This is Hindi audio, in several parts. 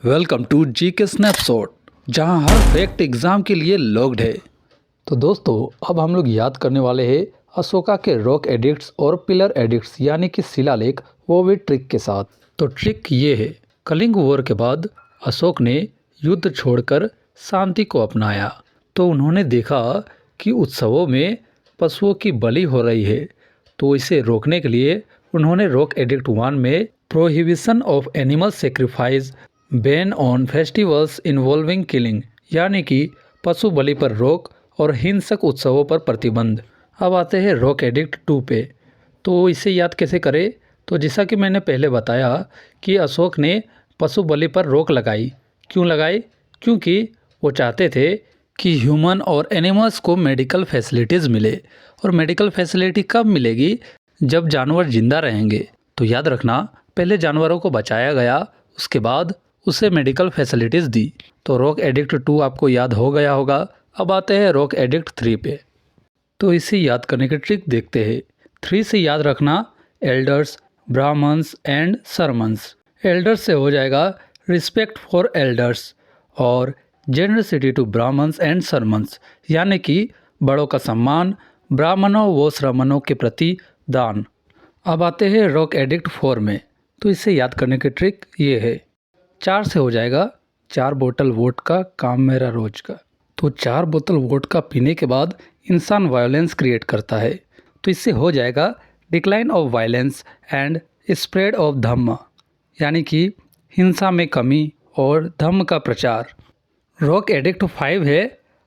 वेलकम टू जीके स्नैपशॉट, जहां हर फैक्ट एग्जाम के लिए लॉग्ड है। तो दोस्तों, अब हम लोग याद करने वाले हैं अशोका के रॉक एडिक्ट्स और पिलर एडिक्ट्स यानी कि शिलालेख, वो भी ट्रिक के साथ। तो ट्रिक ये है, कलिंग वॉर के बाद अशोक ने युद्ध छोड़कर शांति को अपनाया। तो उन्होंने देखा कि उत्सवों में पशुओं की बलि हो रही है, तो इसे रोकने के लिए उन्होंने रॉक एडिक्ट 1 में prohibition of animal sacrifice, ban on festivals involving killing यानी कि पशु बलि पर रोक और हिंसक उत्सवों पर प्रतिबंध। अब आते हैं रॉक एडिक्ट 2 पे। तो इसे याद कैसे करें? तो जैसा कि मैंने पहले बताया कि अशोक ने पशु बलि पर रोक लगाई। क्यों लगाई? क्योंकि वो चाहते थे कि ह्यूमन और एनिमल्स को मेडिकल फैसिलिटीज़ मिले। और मेडिकल फैसिलिटी कब मिलेगी? जब जानवर जिंदा रहेंगे। तो याद रखना, पहले जानवरों को बचाया गया, उसके बाद उसे मेडिकल फैसिलिटीज़ दी। तो रॉक एडिक्ट 2 आपको याद हो गया होगा। अब आते हैं रॉक एडिक्ट 3 पे। तो इसे याद करने की ट्रिक देखते हैं। 3 से याद रखना elders, brahmins and sermons. Elders से हो जाएगा रिस्पेक्ट फॉर एल्डर्स और generosity to brahmins and sermons यानी कि बड़ों का सम्मान, ब्राह्मणों व श्रमणों के प्रति दान। अब आते हैं रॉक एडिक्ट 4 में। तो इसे याद करने की ट्रिक ये है, 4 से हो जाएगा 4 बोतल वोडका काम मेरा रोज का। तो 4 बोतल वोडका पीने के बाद इंसान वायलेंस क्रिएट करता है, तो इससे हो जाएगा decline of violence and spread of Dhamma यानी कि हिंसा में कमी और धम्म का प्रचार। रॉक एडिक्ट 5 है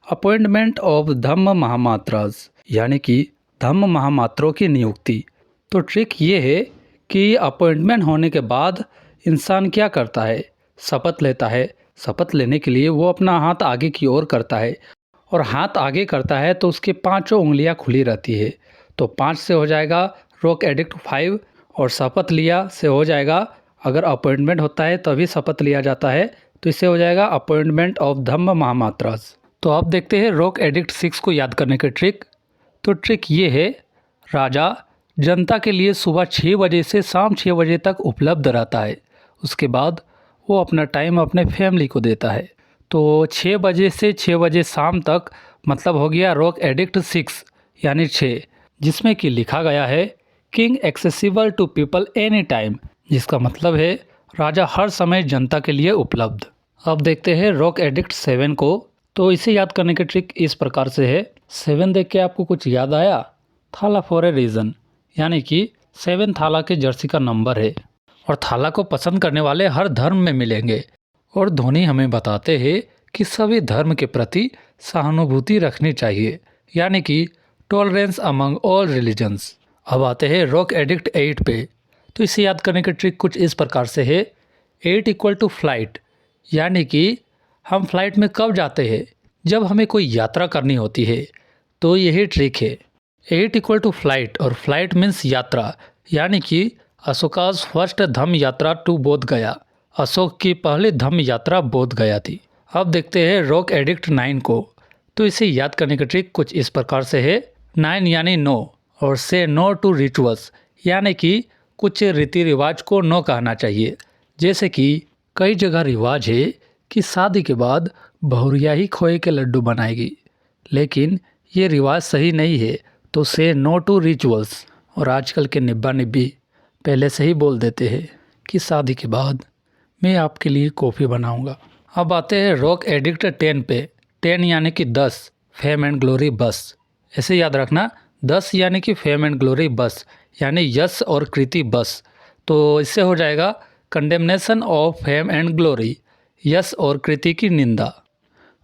अपॉइंटमेंट ऑफ धम्म महामात्रास यानी कि धम्म महामात्रों की नियुक्ति। तो ट्रिक ये है कि अपॉइंटमेंट होने के बाद इंसान क्या करता है? शपथ लेता है। शपथ लेने के लिए वो अपना हाथ आगे की ओर करता है और हाथ आगे करता है तो उसकी 5 उंगलियां खुली रहती है। तो 5 से हो जाएगा रॉक एडिक्ट 5 और शपथ लिया से हो जाएगा, अगर अपॉइंटमेंट होता है तभी शपथ लिया जाता है, तो इससे हो जाएगा अपॉइंटमेंट ऑफ धम्म महामात्रास। तो अब देखते हैं रॉक एडिक्ट 6 को याद करने की ट्रिक। तो ट्रिक ये है, राजा जनता के लिए सुबह 6 बजे से शाम 6 बजे तक उपलब्ध रहता है। उसके बाद वो अपना टाइम अपने फैमिली को देता है। तो 6 बजे से 6 बजे शाम तक मतलब हो गया रॉक एडिक्ट 6 यानी 6, जिसमें कि लिखा गया है king accessible to people any time, जिसका मतलब है राजा हर समय जनता के लिए उपलब्ध। अब देखते हैं रॉक एडिक्ट 7 को। तो इसे याद करने की ट्रिक इस प्रकार से है, 7 देख के आपको कुछ याद आया? थाला फॉर ए रीज़न यानी कि 7 थाला के जर्सी का नंबर है और थाला को पसंद करने वाले हर धर्म में मिलेंगे। और धोनी हमें बताते हैं कि सभी धर्म के प्रति सहानुभूति रखनी चाहिए यानी कि टॉलरेंस अमंग ऑल रिलीजन्स। अब आते हैं रॉक एडिक्ट 8 पे। तो इसे याद करने की ट्रिक कुछ इस प्रकार से है, 8 इक्वल टू फ्लाइट यानी कि हम फ्लाइट में कब जाते हैं? जब हमें कोई यात्रा करनी होती है। तो यही ट्रिक है, 8 इक्वल टू फ्लाइट और फ्लाइट मीन्स यात्रा यानी कि अशोकाज फर्स्ट धम्म यात्रा टू बोध गया। अशोक की पहली धम्म यात्रा बोध गया थी। अब देखते हैं रॉक एडिक्ट 9 को। तो इसे याद करने की ट्रिक कुछ इस प्रकार से है, 9 यानी नो और से नो टू रिचुअल्स यानी कि कुछ रीति रिवाज को नो कहना चाहिए। जैसे कि कई जगह रिवाज है कि शादी के बाद बहुरिया ही खोए के लड्डू बनाएगी, लेकिन ये रिवाज सही नहीं है, तो से नो टू रिचुअल्स। और आजकल के निब्बा निब्बी पहले से ही बोल देते हैं कि शादी के बाद मैं आपके लिए कॉफ़ी बनाऊंगा। अब आते हैं रॉक एडिक्ट 10 पे। 10 यानी कि 10, फेम एंड ग्लोरी बस। ऐसे याद रखना, 10 यानी कि फेम एंड ग्लोरी बस यानी यश और कृति बस। तो इससे हो जाएगा condemnation of fame and glory, यश और कृति की निंदा।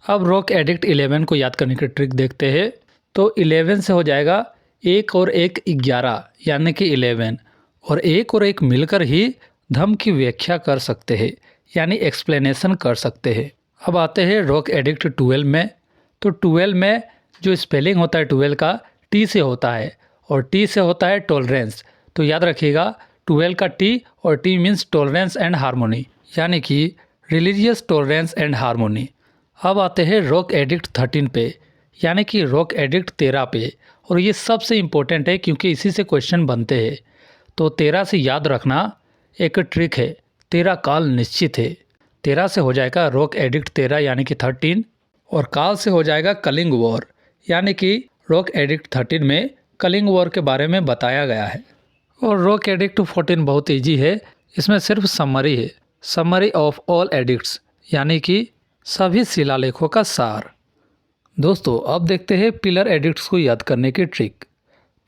अब रॉक एडिक्ट 11 को याद करने की ट्रिक देखते हैं। तो 11 से हो जाएगा 1 और 1 11 यानी कि 11, और 1 और 1 मिलकर ही धम्म की व्याख्या कर सकते हैं यानी एक्सप्लेनेशन कर सकते हैं। अब आते हैं रॉक एडिक्ट 12 में। तो 12 में जो स्पेलिंग होता है 12 का टी से होता है और टी से होता है टॉलरेंस। तो याद रखिएगा 12 का टी और T means tolerance and harmony यानी कि रिलीजियस टॉलरेंस एंड हार्मोनी। अब आते हैं रॉक एडिक्ट 13 पे यानी कि रॉक एडिक्ट 13 पे, और ये सबसे इम्पोर्टेंट है क्योंकि इसी से क्वेश्चन बनते हैं। तो 13 से याद रखना एक ट्रिक है, तेरा काल निश्चित है। 13 से हो जाएगा रॉक एडिक्ट 13 यानी कि 13, और काल से हो जाएगा कलिंग वॉर यानी कि रॉक एडिक्ट 13 में कलिंग वॉर के बारे में बताया गया है। और रॉक एडिक्ट 14 बहुत ईजी है, इसमें सिर्फ समरी है, समरी ऑफ ऑल एडिक्ट्स यानी कि सभी शिलालेखों का सार। दोस्तों अब देखते हैं पिलर एडिक्ट्स को याद करने की ट्रिक।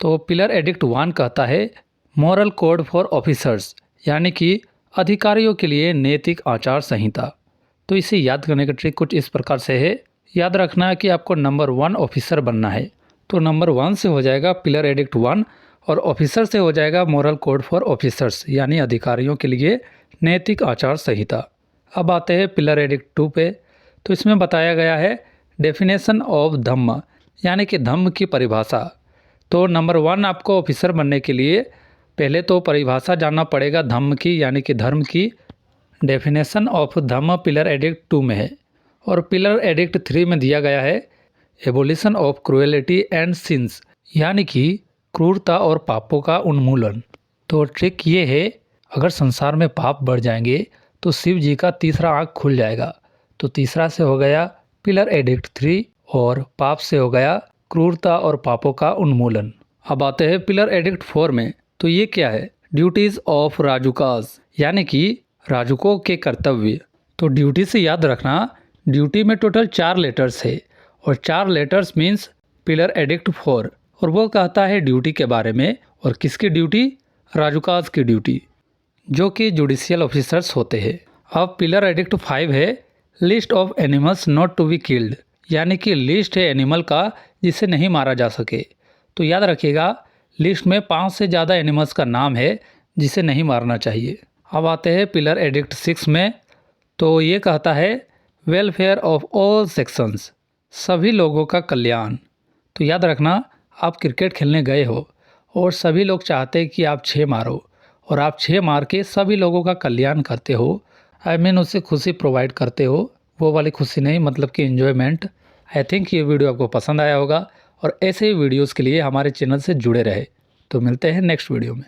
तो पिलर एडिक्ट 1 कहता है मॉरल कोड फॉर ऑफिसर्स यानी कि अधिकारियों के लिए नैतिक आचार संहिता। तो इसे याद करने का ट्रिक कुछ इस प्रकार से है। याद रखना है कि आपको नंबर 1 ऑफिसर बनना है, तो नंबर 1 से हो जाएगा पिलर एडिक्ट 1 और ऑफिसर से हो जाएगा मॉरल कोड फॉर ऑफिसर्स यानी अधिकारियों के लिए नैतिक आचार संहिता। अब आते हैं पिलर एडिक्ट 2 पे। तो इसमें बताया गया है डेफिनेशन ऑफ धम्म यानी कि धम्म की परिभाषा। तो नंबर 1 आपको ऑफिसर बनने के लिए पहले तो परिभाषा जानना पड़ेगा धम्म की यानी कि धर्म की। Definition of Dhamma pillar addict 2 में है, और पिलर एडिक्ट 3 में दिया गया है abolition of cruelty and since यानी कि क्रूरता और पापों का उन्मूलन। तो ट्रिक ये है, अगर संसार में पाप बढ़ जाएंगे तो शिव जी का तीसरा आँख खुल जाएगा। तो तीसरा से हो गया पिलर एडिक्ट 3 और पाप से हो गया क्रूरता और पापों का उन्मूलन। अब आते हैं पिलर एडिक्ट 4 में। तो ये क्या है, ड्यूटीज ऑफ राजुकाज यानी कि राजुकों के कर्तव्य। तो ड्यूटी से याद रखना, ड्यूटी में टोटल 4 लेटर्स है और 4 लेटर्स मीन्स पिलर एडिक्ट 4, और वो कहता है ड्यूटी के बारे में। और किसकी ड्यूटी, राजुकाज की ड्यूटी, जो कि जुडिशियल ऑफिसर्स होते हैं। अब पिलर एडिक्ट 5 है list of animals not to be killed यानी कि लिस्ट है एनिमल का जिसे नहीं मारा जा सके। तो याद रखिएगा लिस्ट में 5 से ज़्यादा एनिमल्स का नाम है जिसे नहीं मारना चाहिए। अब आते हैं पिलर एडिक्ट 6 में। तो ये कहता है वेलफेयर ऑफ ऑल सेक्शंस सभी लोगों का कल्याण। तो याद रखना, आप क्रिकेट खेलने गए हो और सभी लोग चाहते हैं कि आप 6 मारो और आप 6 मार के सभी लोगों का कल्याण करते हो, उससे खुशी प्रोवाइड करते हो, वो वाली खुशी नहीं मतलब कि एंजॉयमेंट। आई थिंक ये वीडियो आपको पसंद आया होगा और ऐसे ही वीडियोस के लिए हमारे चैनल से जुड़े रहे। तो मिलते हैं नेक्स्ट वीडियो में।